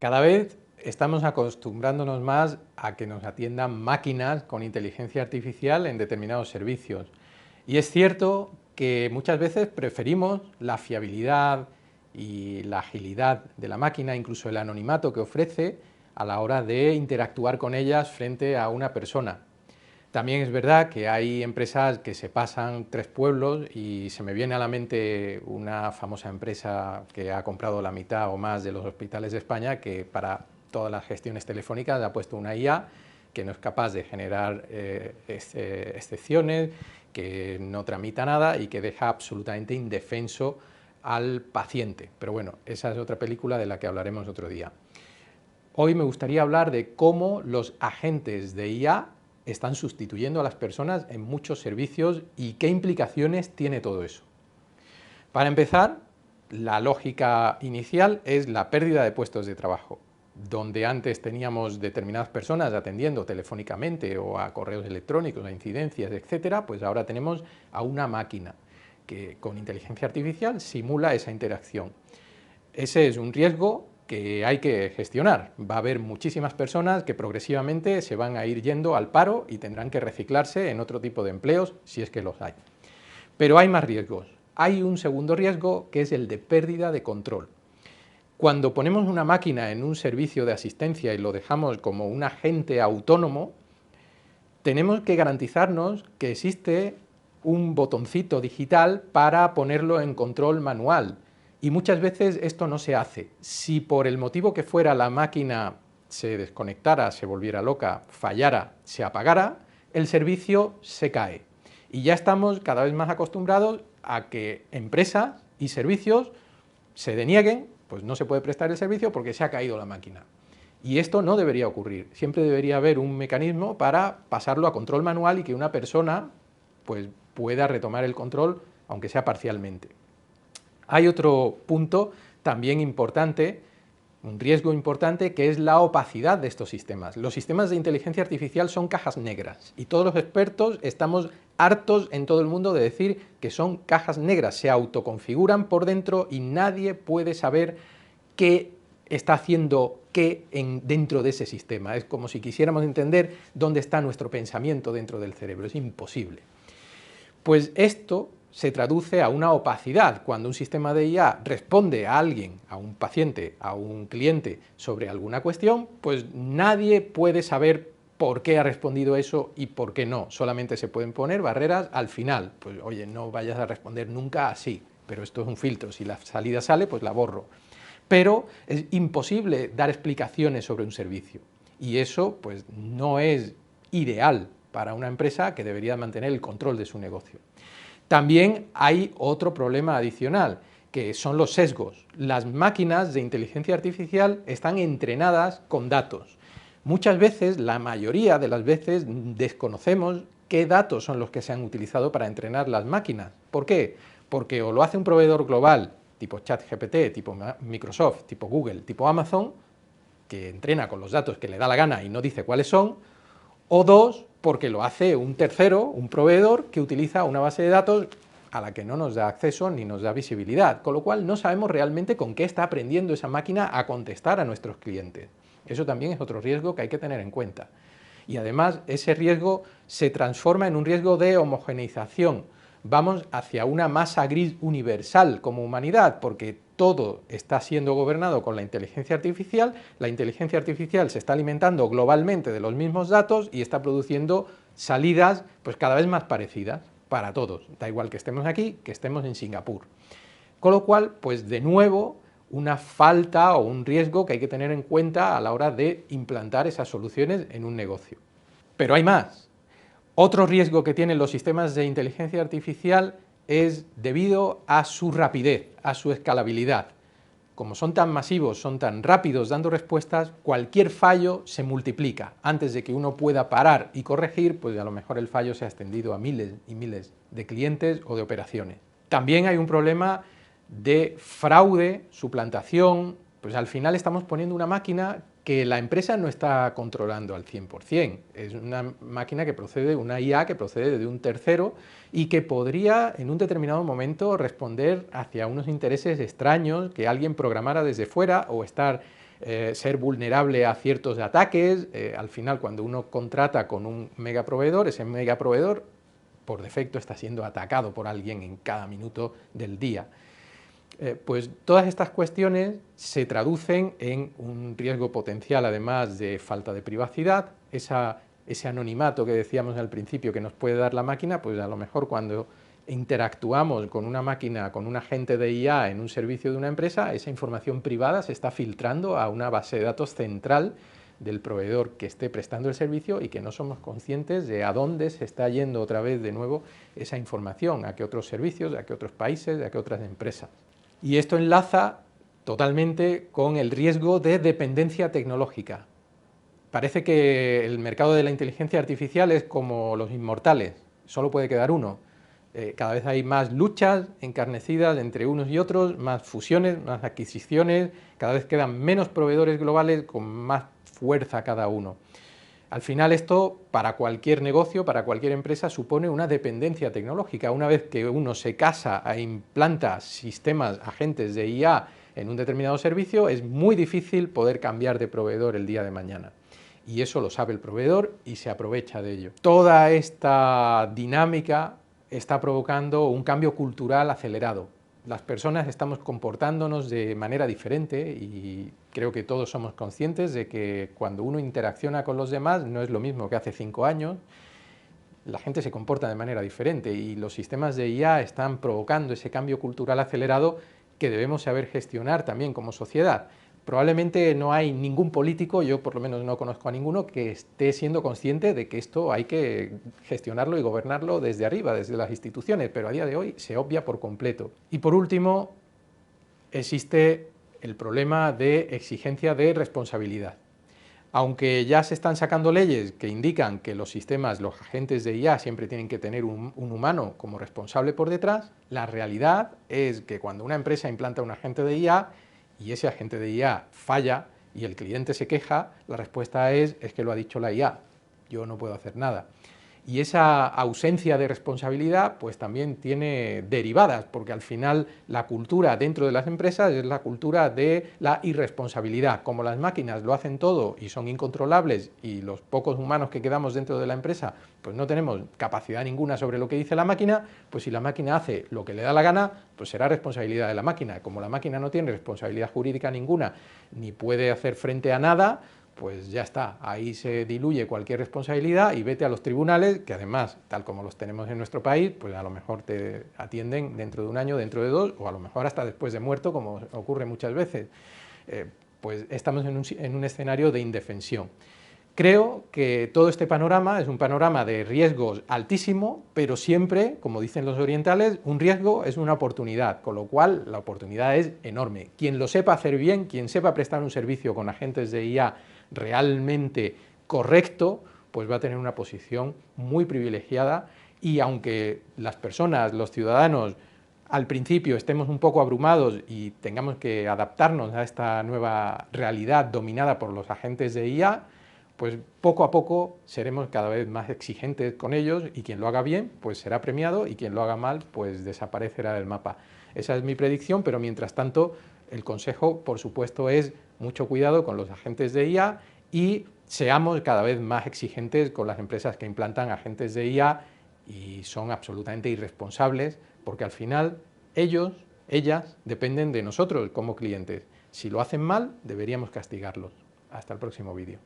Cada vez estamos acostumbrándonos más a que nos atiendan máquinas con inteligencia artificial en determinados servicios. Y es cierto que muchas veces preferimos la fiabilidad y la agilidad de la máquina, incluso el anonimato que ofrece a la hora de interactuar con ellas frente a una persona. También es verdad que hay empresas que se pasan 3 pueblos y se me viene a la mente una famosa empresa que ha comprado la mitad o más de los hospitales de España, que para todas las gestiones telefónicas ha puesto una IA que no es capaz de generar excepciones, que no tramita nada y que deja absolutamente indefenso al paciente. Pero bueno, esa es otra película de la que hablaremos otro día. Hoy me gustaría hablar de cómo los agentes de IA están sustituyendo a las personas en muchos servicios y qué implicaciones tiene todo eso. Para empezar, la lógica inicial es la pérdida de puestos de trabajo. Donde antes teníamos determinadas personas atendiendo telefónicamente o a correos electrónicos, a incidencias, etcétera, pues ahora tenemos a una máquina que con inteligencia artificial simula esa interacción. Ese es un riesgo que hay que gestionar. Va a haber muchísimas personas que progresivamente se van a ir yendo al paro y tendrán que reciclarse en otro tipo de empleos, si es que los hay. Pero hay más riesgos. Hay un segundo riesgo que es el de pérdida de control. Cuando ponemos una máquina en un servicio de asistencia y lo dejamos como un agente autónomo, tenemos que garantizarnos que existe un botoncito digital para ponerlo en control manual. Y muchas veces esto no se hace. Si por el motivo que fuera la máquina se desconectara, se volviera loca, fallara, se apagara, el servicio se cae. Y ya estamos cada vez más acostumbrados a que empresas y servicios se denieguen, pues no se puede prestar el servicio porque se ha caído la máquina. Y esto no debería ocurrir. Siempre debería haber un mecanismo para pasarlo a control manual y que una persona pues, pueda retomar el control, aunque sea parcialmente. Hay otro punto también importante, un riesgo importante, que es la opacidad de estos sistemas. Los sistemas de inteligencia artificial son cajas negras y todos los expertos estamos hartos en todo el mundo de decir que son cajas negras, se autoconfiguran por dentro y nadie puede saber qué está haciendo qué dentro de ese sistema. Es como si quisiéramos entender dónde está nuestro pensamiento dentro del cerebro, es imposible. Pues esto se traduce a una opacidad. Cuando un sistema de IA responde a alguien, a un paciente, a un cliente sobre alguna cuestión, pues nadie puede saber por qué ha respondido eso y por qué no. Solamente se pueden poner barreras al final. Pues oye, no vayas a responder nunca así, pero esto es un filtro. Si la salida sale, pues la borro. Pero es imposible dar explicaciones sobre un servicio. Y eso pues no es ideal para una empresa que debería mantener el control de su negocio. También hay otro problema adicional, que son los sesgos. Las máquinas de inteligencia artificial están entrenadas con datos. Muchas veces, la mayoría de las veces, desconocemos qué datos son los que se han utilizado para entrenar las máquinas. ¿Por qué? Porque o lo hace un proveedor global, tipo ChatGPT, tipo Microsoft, tipo Google, tipo Amazon, que entrena con los datos que le da la gana y no dice cuáles son, o dos, porque lo hace un tercero, un proveedor, que utiliza una base de datos a la que no nos da acceso ni nos da visibilidad, con lo cual no sabemos realmente con qué está aprendiendo esa máquina a contestar a nuestros clientes. Eso también es otro riesgo que hay que tener en cuenta. Y además ese riesgo se transforma en un riesgo de homogeneización. Vamos hacia una masa gris universal como humanidad, porque todo está siendo gobernado con la inteligencia artificial se está alimentando globalmente de los mismos datos y está produciendo salidas pues cada vez más parecidas para todos, da igual que estemos aquí, que estemos en Singapur. Con lo cual, pues de nuevo, una falta o un riesgo que hay que tener en cuenta a la hora de implantar esas soluciones en un negocio. Pero hay más. Otro riesgo que tienen los sistemas de inteligencia artificial es debido a su rapidez, a su escalabilidad. Como son tan masivos, son tan rápidos dando respuestas, cualquier fallo se multiplica. Antes de que uno pueda parar y corregir, pues a lo mejor el fallo se ha extendido a miles y miles de clientes o de operaciones. También hay un problema de fraude, suplantación, pues al final estamos poniendo una máquina que la empresa no está controlando al 100%. Es una máquina que procede, una IA que procede de un tercero y que podría en un determinado momento responder hacia unos intereses extraños que alguien programara desde fuera o estar ser vulnerable a ciertos ataques. Al final, cuando uno contrata con un megaproveedor, ese megaproveedor por defecto está siendo atacado por alguien en cada minuto del día. Pues todas estas cuestiones se traducen en un riesgo potencial, además de falta de privacidad, ese anonimato que decíamos al principio que nos puede dar la máquina, pues a lo mejor cuando interactuamos con una máquina, con un agente de IA en un servicio de una empresa, esa información privada se está filtrando a una base de datos central del proveedor que esté prestando el servicio y que no somos conscientes de a dónde se está yendo otra vez de nuevo esa información, a qué otros servicios, a qué otros países, a qué otras empresas. Y esto enlaza totalmente con el riesgo de dependencia tecnológica. Parece que el mercado de la inteligencia artificial es como los inmortales, solo puede quedar uno. Cada vez hay más luchas encarnecidas entre unos y otros, más fusiones, más adquisiciones, cada vez quedan menos proveedores globales con más fuerza cada uno. Al final esto, para cualquier negocio, para cualquier empresa, supone una dependencia tecnológica. Una vez que uno se casa e implanta sistemas, agentes de IA en un determinado servicio, es muy difícil poder cambiar de proveedor el día de mañana. Y eso lo sabe el proveedor y se aprovecha de ello. Toda esta dinámica está provocando un cambio cultural acelerado. Las personas estamos comportándonos de manera diferente y creo que todos somos conscientes de que cuando uno interacciona con los demás no es lo mismo que hace 5 años, la gente se comporta de manera diferente y los sistemas de IA están provocando ese cambio cultural acelerado que debemos saber gestionar también como sociedad. Probablemente no hay ningún político, yo por lo menos no conozco a ninguno, que esté siendo consciente de que esto hay que gestionarlo y gobernarlo desde arriba, desde las instituciones, pero a día de hoy se obvia por completo. Y por último, existe el problema de exigencia de responsabilidad. Aunque ya se están sacando leyes que indican que los sistemas, los agentes de IA siempre tienen que tener un humano como responsable por detrás, la realidad es que cuando una empresa implanta un agente de IA, y ese agente de IA falla y el cliente se queja, la respuesta es que lo ha dicho la IA, yo no puedo hacer nada. Y esa ausencia de responsabilidad pues también tiene derivadas, porque al final la cultura dentro de las empresas es la cultura de la irresponsabilidad. Como las máquinas lo hacen todo y son incontrolables y los pocos humanos que quedamos dentro de la empresa pues no tenemos capacidad ninguna sobre lo que dice la máquina, pues si la máquina hace lo que le da la gana, pues será responsabilidad de la máquina. Como la máquina no tiene responsabilidad jurídica ninguna ni puede hacer frente a nada, pues ya está, ahí se diluye cualquier responsabilidad y vete a los tribunales, que además, tal como los tenemos en nuestro país, pues a lo mejor te atienden dentro de un año, dentro de 2, o a lo mejor hasta después de muerto, como ocurre muchas veces. Pues estamos en un escenario de indefensión. Creo que todo este panorama es un panorama de riesgos altísimo, pero siempre, como dicen los orientales, un riesgo es una oportunidad, con lo cual la oportunidad es enorme. Quien lo sepa hacer bien, quien sepa prestar un servicio con agentes de IA realmente correcto, pues va a tener una posición muy privilegiada y aunque las personas, los ciudadanos, al principio estemos un poco abrumados y tengamos que adaptarnos a esta nueva realidad dominada por los agentes de IA, pues poco a poco seremos cada vez más exigentes con ellos y quien lo haga bien pues será premiado y quien lo haga mal pues desaparecerá del mapa. Esa es mi predicción, pero mientras tanto el consejo por supuesto es mucho cuidado con los agentes de IA y seamos cada vez más exigentes con las empresas que implantan agentes de IA y son absolutamente irresponsables porque al final ellos, ellas dependen de nosotros como clientes. Si lo hacen mal deberíamos castigarlos. Hasta el próximo vídeo.